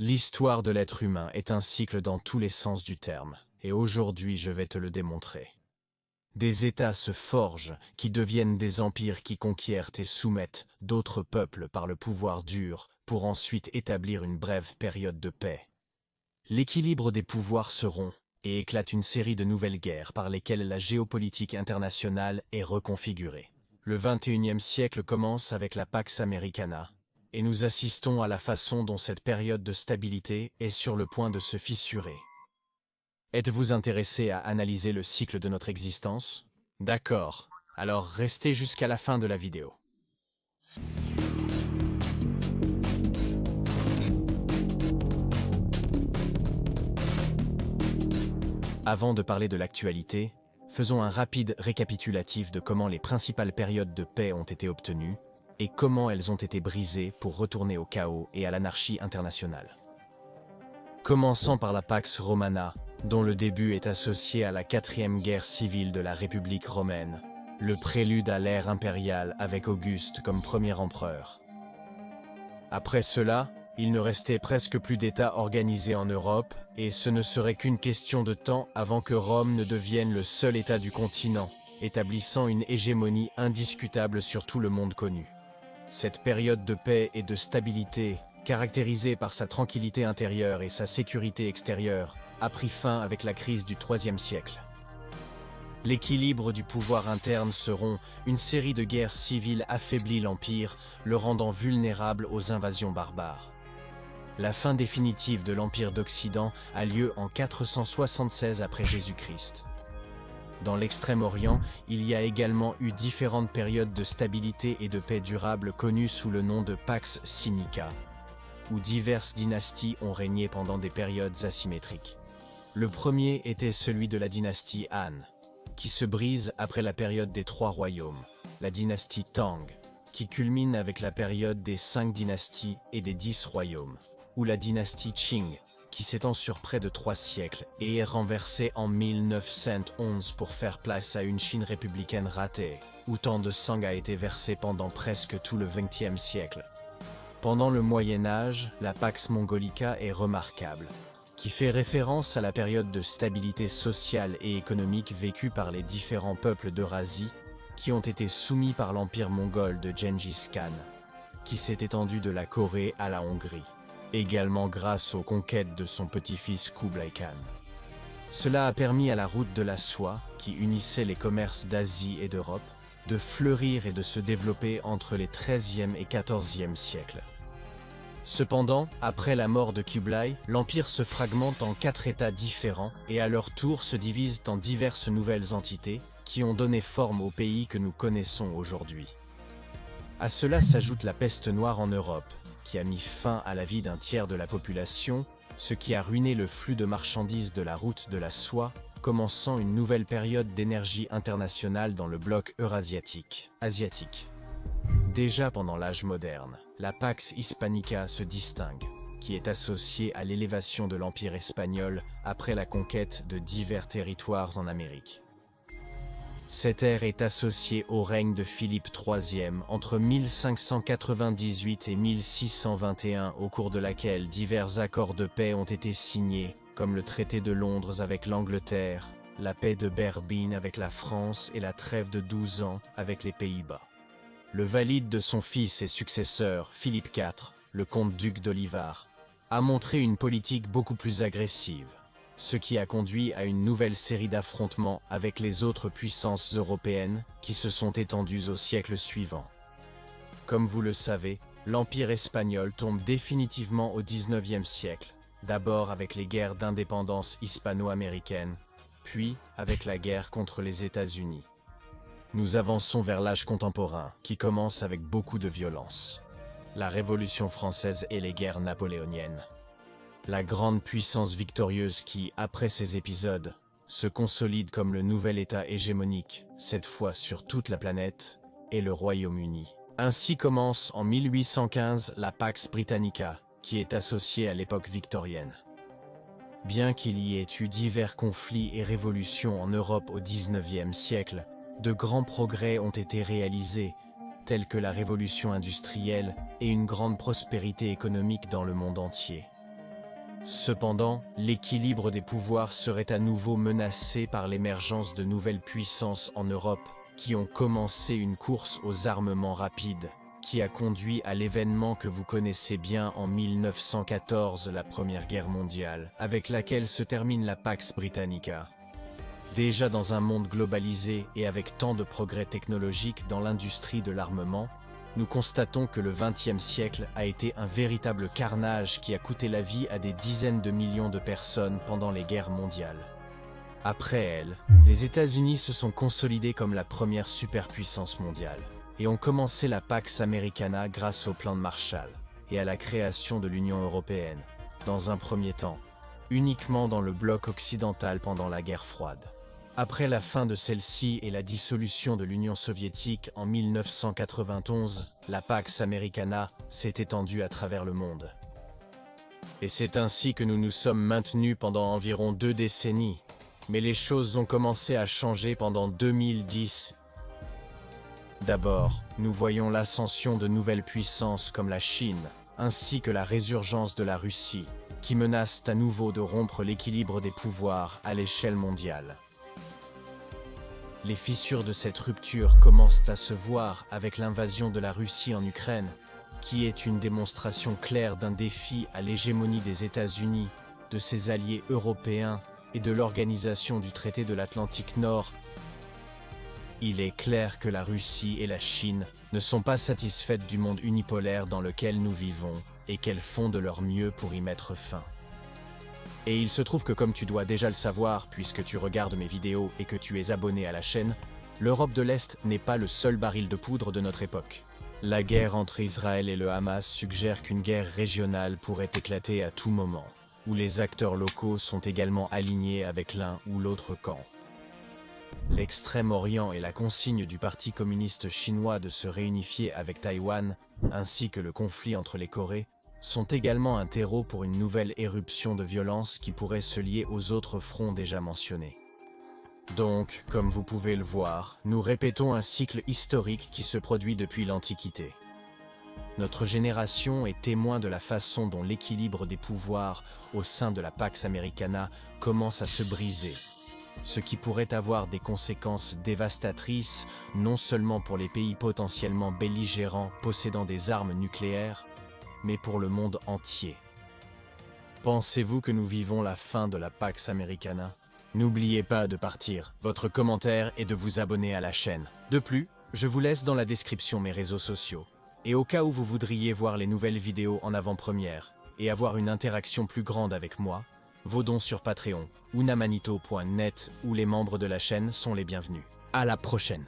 L'histoire de l'être humain est un cycle dans tous les sens du terme, et aujourd'hui je vais te le démontrer. Des États se forgent, qui deviennent des empires qui conquièrent et soumettent d'autres peuples par le pouvoir dur, pour ensuite établir une brève période de paix. L'équilibre des pouvoirs se rompt, et éclate une série de nouvelles guerres par lesquelles la géopolitique internationale est reconfigurée. Le XXIe siècle commence avec la Pax Americana, et nous assistons à la façon dont cette période de stabilité est sur le point de se fissurer. Êtes-vous intéressé à analyser le cycle de notre existence? D'accord, alors restez jusqu'à la fin de la vidéo. Avant de parler de l'actualité, faisons un rapide récapitulatif de comment les principales périodes de paix ont été obtenues et comment elles ont été brisées pour retourner au chaos et à l'anarchie internationale. Commençons par la Pax Romana, dont le début est associé à la 4e guerre civile de la République romaine, le prélude à l'ère impériale avec Auguste comme premier empereur. Après cela, il ne restait presque plus d'États organisés en Europe, et ce ne serait qu'une question de temps avant que Rome ne devienne le seul État du continent, établissant une hégémonie indiscutable sur tout le monde connu. Cette période de paix et de stabilité, caractérisée par sa tranquillité intérieure et sa sécurité extérieure, a pris fin avec la crise du IIIe siècle. L'équilibre du pouvoir interne se rompt, une série de guerres civiles affaiblit l'Empire, le rendant vulnérable aux invasions barbares. La fin définitive de l'Empire d'Occident a lieu en 476 après Jésus-Christ. Dans l'Extrême-Orient, il y a également eu différentes périodes de stabilité et de paix durable connues sous le nom de Pax Sinica, où diverses dynasties ont régné pendant des périodes asymétriques. Le premier était celui de la dynastie Han, qui se brise après la période des 3 royaumes, la dynastie Tang, qui culmine avec la période des 5 dynasties et des 10 royaumes, ou la dynastie Qing, qui s'étend sur près de 3 siècles et est renversée en 1911 pour faire place à une Chine républicaine ratée, où tant de sang a été versé pendant presque tout le XXe siècle. Pendant le Moyen Âge, la Pax Mongolica est remarquable, qui fait référence à la période de stabilité sociale et économique vécue par les différents peuples d'Eurasie qui ont été soumis par l'empire mongol de Gengis Khan, qui s'est étendu de la Corée à la Hongrie, également grâce aux conquêtes de son petit-fils Kublai Khan. Cela a permis à la route de la soie, qui unissait les commerces d'Asie et d'Europe, de fleurir et de se développer entre les XIIIe et XIVe siècles. Cependant, après la mort de Kublai, l'empire se fragmente en 4 États différents et à leur tour se divisent en diverses nouvelles entités qui ont donné forme au pays que nous connaissons aujourd'hui. À cela s'ajoute la peste noire en Europe, qui a mis fin à la vie d'un tiers de la population, ce qui a ruiné le flux de marchandises de la route de la soie, commençant une nouvelle période d'énergie internationale dans le bloc eurasiatique. Déjà pendant l'âge moderne, la Pax Hispanica se distingue, qui est associée à l'élévation de l'Empire espagnol après la conquête de divers territoires en Amérique. Cette ère est associée au règne de Philippe III entre 1598 et 1621, au cours de laquelle divers accords de paix ont été signés, comme le traité de Londres avec l'Angleterre, la paix de Berlin avec la France et la trêve de 12 ans avec les Pays-Bas. Le valide de son fils et successeur, Philippe IV, le comte-duc d'Olivar, a montré une politique beaucoup plus agressive, ce qui a conduit à une nouvelle série d'affrontements avec les autres puissances européennes qui se sont étendues au siècle suivant. Comme vous le savez, l'Empire espagnol tombe définitivement au XIXe siècle, d'abord avec les guerres d'indépendance hispano-américaines, puis avec la guerre contre les États-Unis. Nous avançons vers l'âge contemporain, qui commence avec beaucoup de violence. La Révolution française et les guerres napoléoniennes. La grande puissance victorieuse qui, après ces épisodes, se consolide comme le nouvel État hégémonique, cette fois sur toute la planète, est le Royaume-Uni. Ainsi commence en 1815 la Pax Britannica, qui est associée à l'époque victorienne. Bien qu'il y ait eu divers conflits et révolutions en Europe au XIXe siècle, de grands progrès ont été réalisés, tels que la révolution industrielle et une grande prospérité économique dans le monde entier. Cependant, l'équilibre des pouvoirs serait à nouveau menacé par l'émergence de nouvelles puissances en Europe qui ont commencé une course aux armements rapides, qui a conduit à l'événement que vous connaissez bien en 1914, la Première Guerre mondiale, avec laquelle se termine la Pax Britannica. Déjà dans un monde globalisé et avec tant de progrès technologiques dans l'industrie de l'armement, nous constatons que le XXe siècle a été un véritable carnage qui a coûté la vie à des dizaines de millions de personnes pendant les guerres mondiales. Après elles, les États-Unis se sont consolidés comme la première superpuissance mondiale et ont commencé la Pax Americana grâce au plan de Marshall et à la création de l'Union européenne, dans un premier temps, uniquement dans le bloc occidental pendant la guerre froide. Après la fin de celle-ci et la dissolution de l'Union soviétique en 1991, la Pax Americana s'est étendue à travers le monde. Et c'est ainsi que nous nous sommes maintenus pendant environ 2 décennies. Mais les choses ont commencé à changer pendant 2010. D'abord, nous voyons l'ascension de nouvelles puissances comme la Chine, ainsi que la résurgence de la Russie, qui menacent à nouveau de rompre l'équilibre des pouvoirs à l'échelle mondiale. Les fissures de cette rupture commencent à se voir avec l'invasion de la Russie en Ukraine, qui est une démonstration claire d'un défi à l'hégémonie des États-Unis, de ses alliés européens et de l'organisation du traité de l'Atlantique Nord. Il est clair que la Russie et la Chine ne sont pas satisfaites du monde unipolaire dans lequel nous vivons et qu'elles font de leur mieux pour y mettre fin. Et il se trouve que comme tu dois déjà le savoir, puisque tu regardes mes vidéos et que tu es abonné à la chaîne, l'Europe de l'Est n'est pas le seul baril de poudre de notre époque. La guerre entre Israël et le Hamas suggère qu'une guerre régionale pourrait éclater à tout moment, où les acteurs locaux sont également alignés avec l'un ou l'autre camp. L'Extrême-Orient et la consigne du Parti communiste chinois de se réunifier avec Taïwan, ainsi que le conflit entre les Corées, sont également un terreau pour une nouvelle éruption de violence qui pourrait se lier aux autres fronts déjà mentionnés. Donc, comme vous pouvez le voir, nous répétons un cycle historique qui se produit depuis l'Antiquité. Notre génération est témoin de la façon dont l'équilibre des pouvoirs au sein de la Pax Americana commence à se briser, ce qui pourrait avoir des conséquences dévastatrices non seulement pour les pays potentiellement belligérants possédant des armes nucléaires, mais pour le monde entier. Pensez-vous que nous vivons la fin de la Pax Americana? N'oubliez pas de partir votre commentaire et de vous abonner à la chaîne. De plus, je vous laisse dans la description mes réseaux sociaux. Et au cas où vous voudriez voir les nouvelles vidéos en avant-première et avoir une interaction plus grande avec moi, vos dons sur Patreon ou namanito.net où les membres de la chaîne sont les bienvenus. À la prochaine!